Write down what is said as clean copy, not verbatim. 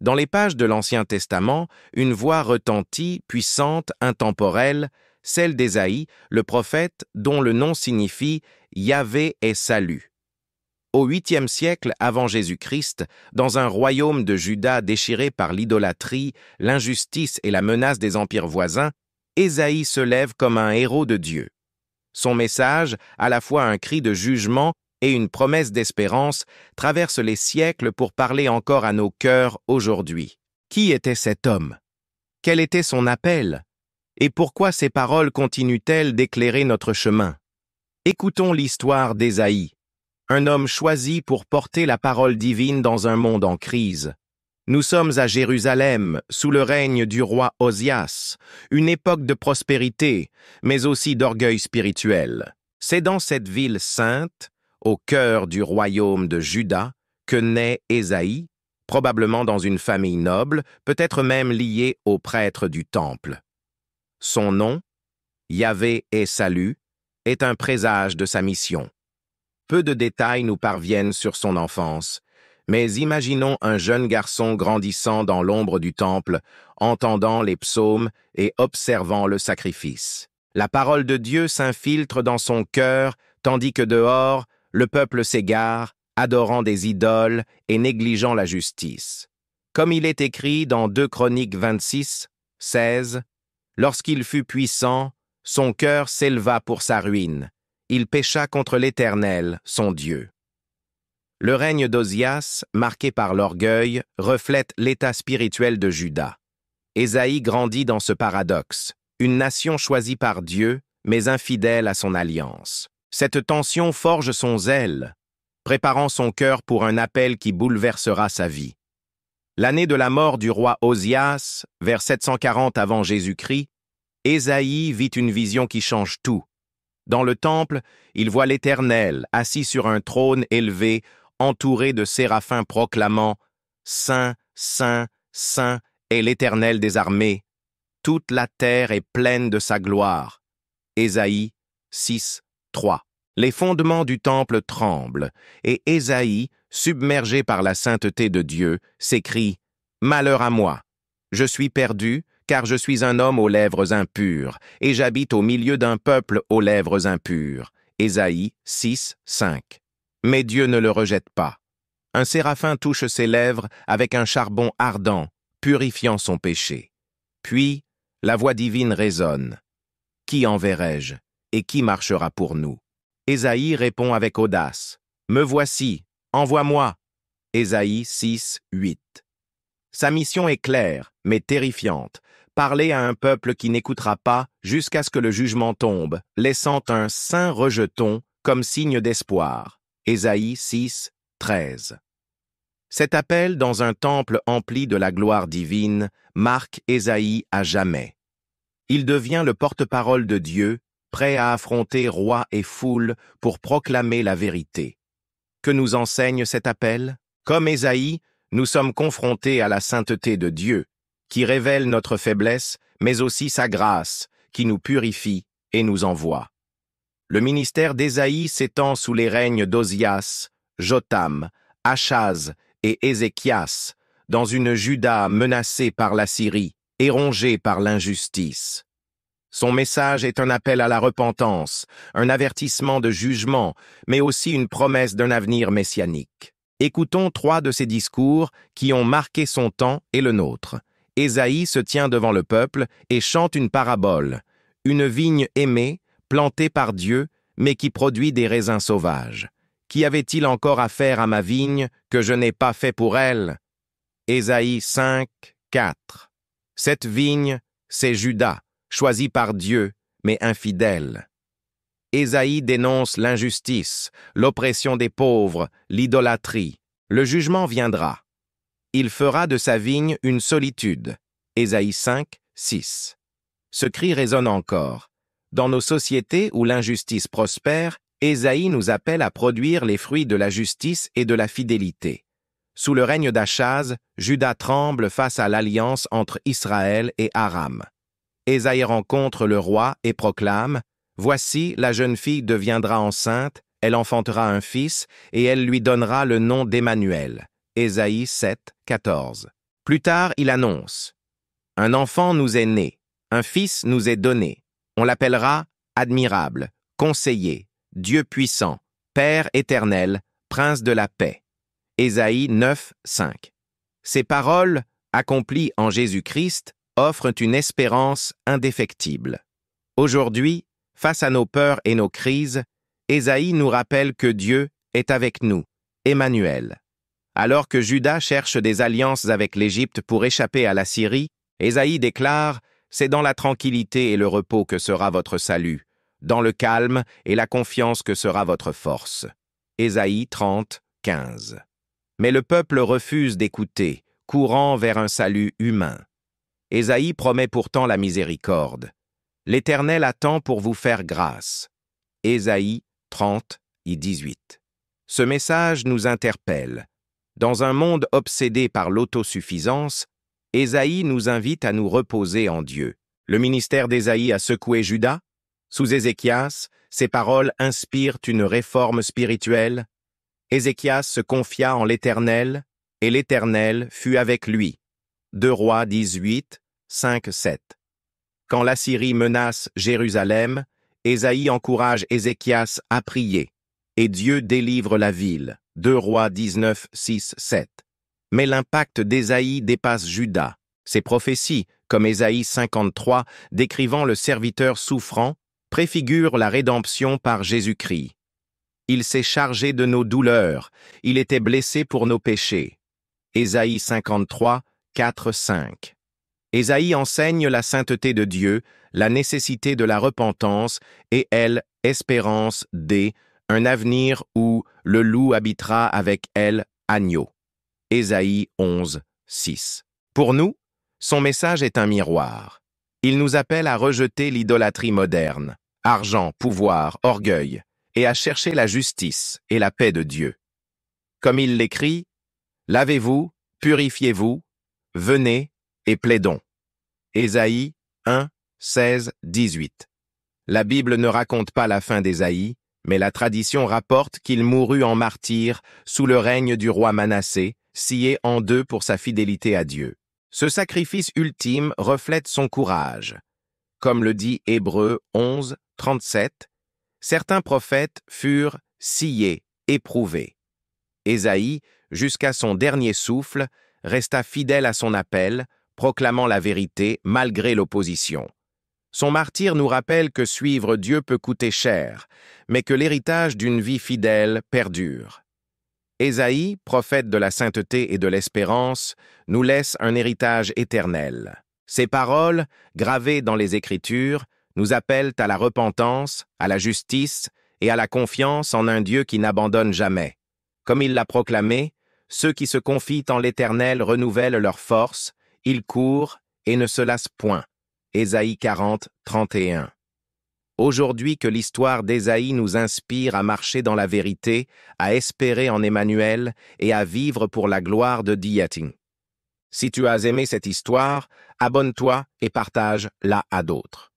Dans les pages de l'Ancien Testament, une voix retentit, puissante, intemporelle, celle d'Ésaïe, le prophète dont le nom signifie « Yahvé est salut ». Au 8e siècle avant Jésus-Christ, dans un royaume de Juda déchiré par l'idolâtrie, l'injustice et la menace des empires voisins, Ésaïe se lève comme un héros de Dieu. Son message, à la fois un cri de jugement et une promesse d'espérance, traverse les siècles pour parler encore à nos cœurs aujourd'hui. Qui était cet homme? Quel était son appel? Et pourquoi ces paroles continuent-elles d'éclairer notre chemin? Écoutons l'histoire d'Ésaïe, un homme choisi pour porter la parole divine dans un monde en crise. Nous sommes à Jérusalem, sous le règne du roi Osias, une époque de prospérité, mais aussi d'orgueil spirituel. C'est dans cette ville sainte, au cœur du royaume de Juda, que naît Ésaïe, probablement dans une famille noble, peut-être même liée aux prêtres du temple. Son nom, Yahvé est salut, est un présage de sa mission. Peu de détails nous parviennent sur son enfance, mais imaginons un jeune garçon grandissant dans l'ombre du temple, entendant les psaumes et observant le sacrifice. La parole de Dieu s'infiltre dans son cœur, tandis que dehors, le peuple s'égare, adorant des idoles et négligeant la justice. Comme il est écrit dans 2 Chroniques 26, 16, « Lorsqu'il fut puissant, son cœur s'éleva pour sa ruine. Il pécha contre l'Éternel, son Dieu. » Le règne d'Osias, marqué par l'orgueil, reflète l'état spirituel de Juda. Ésaïe grandit dans ce paradoxe, une nation choisie par Dieu, mais infidèle à son alliance. Cette tension forge son zèle, préparant son cœur pour un appel qui bouleversera sa vie. L'année de la mort du roi Osias, vers 740 avant Jésus-Christ, Ésaïe vit une vision qui change tout. Dans le temple, il voit l'Éternel assis sur un trône élevé, entouré de séraphins proclamant « Saint, Saint, Saint est l'Éternel des armées. Toute la terre est pleine de sa gloire. » Ésaïe 6, 3. Les fondements du temple tremblent, et Ésaïe, submergé par la sainteté de Dieu, s'écrie « Malheur à moi! Je suis perdu, car je suis un homme aux lèvres impures, et j'habite au milieu d'un peuple aux lèvres impures. » Ésaïe 6, 5. Mais Dieu ne le rejette pas. Un séraphin touche ses lèvres avec un charbon ardent, purifiant son péché. Puis, la voix divine résonne. « Qui enverrai-je, et qui marchera pour nous ?» Ésaïe répond avec audace. « Me voici, envoie-moi » Ésaïe 6, 8. Sa mission est claire, mais terrifiante. Parler à un peuple qui n'écoutera pas jusqu'à ce que le jugement tombe, laissant un saint rejeton comme signe d'espoir. Ésaïe 6, 13. Cet appel dans un temple empli de la gloire divine marque Ésaïe à jamais. Il devient le porte-parole de Dieu, prêt à affronter roi et foule pour proclamer la vérité. Que nous enseigne cet appel? Comme Ésaïe, nous sommes confrontés à la sainteté de Dieu, qui révèle notre faiblesse, mais aussi sa grâce, qui nous purifie et nous envoie. Le ministère d'Ésaïe s'étend sous les règnes d'Osias, Jotham, Achaz et Ézéchias, dans une Juda menacée par la Syrie et rongée par l'injustice. Son message est un appel à la repentance, un avertissement de jugement, mais aussi une promesse d'un avenir messianique. Écoutons 3 de ces discours qui ont marqué son temps et le nôtre. Ésaïe se tient devant le peuple et chante une parabole, une vigne aimée, plantée par Dieu, mais qui produit des raisins sauvages. Qu'y avait-il encore à faire à ma vigne que je n'ai pas fait pour elle? Ésaïe 5, 4. Cette vigne, c'est Juda, choisi par Dieu, mais infidèle. Ésaïe dénonce l'injustice, l'oppression des pauvres, l'idolâtrie. Le jugement viendra. Il fera de sa vigne une solitude. Ésaïe 5, 6. Ce cri résonne encore. Dans nos sociétés où l'injustice prospère, Ésaïe nous appelle à produire les fruits de la justice et de la fidélité. Sous le règne d'Achaz, Juda tremble face à l'alliance entre Israël et Aram. Ésaïe rencontre le roi et proclame « Voici, la jeune fille deviendra enceinte, elle enfantera un fils, et elle lui donnera le nom d'Emmanuel. » Ésaïe 7, 14. Plus tard, il annonce: « Un enfant nous est né, un fils nous est donné. On l'appellera admirable, conseiller, Dieu puissant, Père éternel, Prince de la paix. » Ésaïe 9, 5. Ces paroles, accomplies en Jésus-Christ, offrent une espérance indéfectible. Aujourd'hui, face à nos peurs et nos crises, Ésaïe nous rappelle que Dieu est avec nous, Emmanuel. Alors que Juda cherche des alliances avec l'Égypte pour échapper à la Syrie, Ésaïe déclare: « C'est dans la tranquillité et le repos que sera votre salut, dans le calme et la confiance que sera votre force. » Ésaïe 30, 15. Mais le peuple refuse d'écouter, courant vers un salut humain. Ésaïe promet pourtant la miséricorde. « L'Éternel attend pour vous faire grâce. » Ésaïe 30, 18. Ce message nous interpelle. Dans un monde obsédé par l'autosuffisance, Ésaïe nous invite à nous reposer en Dieu. Le ministère d'Ésaïe a secoué Juda. Sous Ézéchias, ses paroles inspirent une réforme spirituelle. Ézéchias se confia en l'Éternel, et l'Éternel fut avec lui. 2 Rois 18, 5, 7. Quand l'Assyrie menace Jérusalem, Ésaïe encourage Ézéchias à prier, et Dieu délivre la ville. 2 Rois 19, 6, 7. Mais l'impact d'Ésaïe dépasse Juda. Ses prophéties, comme Ésaïe 53, décrivant le serviteur souffrant, préfigurent la rédemption par Jésus-Christ. Il s'est chargé de nos douleurs, il était blessé pour nos péchés. Ésaïe 53, 4, 5. Ésaïe enseigne la sainteté de Dieu, la nécessité de la repentance et elle, espérance un avenir où le loup habitera avec elle, agneau. Ésaïe 11, 6. Pour nous, son message est un miroir. Il nous appelle à rejeter l'idolâtrie moderne, argent, pouvoir, orgueil, et à chercher la justice et la paix de Dieu. Comme il l'écrit: « Lavez-vous, purifiez-vous, venez et plaidons. » Ésaïe 1, 16, 18. La Bible ne raconte pas la fin d'Ésaïe, mais la tradition rapporte qu'il mourut en martyr sous le règne du roi Manassé, scié en deux pour sa fidélité à Dieu. Ce sacrifice ultime reflète son courage. Comme le dit Hébreux 11, 37, certains prophètes furent sciés, éprouvés. Ésaïe, jusqu'à son dernier souffle, resta fidèle à son appel, proclamant la vérité malgré l'opposition. Son martyre nous rappelle que suivre Dieu peut coûter cher, mais que l'héritage d'une vie fidèle perdure. Ésaïe, prophète de la sainteté et de l'espérance, nous laisse un héritage éternel. Ses paroles, gravées dans les Écritures, nous appellent à la repentance, à la justice et à la confiance en un Dieu qui n'abandonne jamais. Comme il l'a proclamé, ceux qui se confient en l'Éternel renouvellent leur force, ils courent et ne se lassent point. Ésaïe 40, 31. Aujourd'hui que l'histoire d'Ésaïe nous inspire à marcher dans la vérité, à espérer en Emmanuel et à vivre pour la gloire de Diyating. Si tu as aimé cette histoire, abonne-toi et partage-la à d'autres.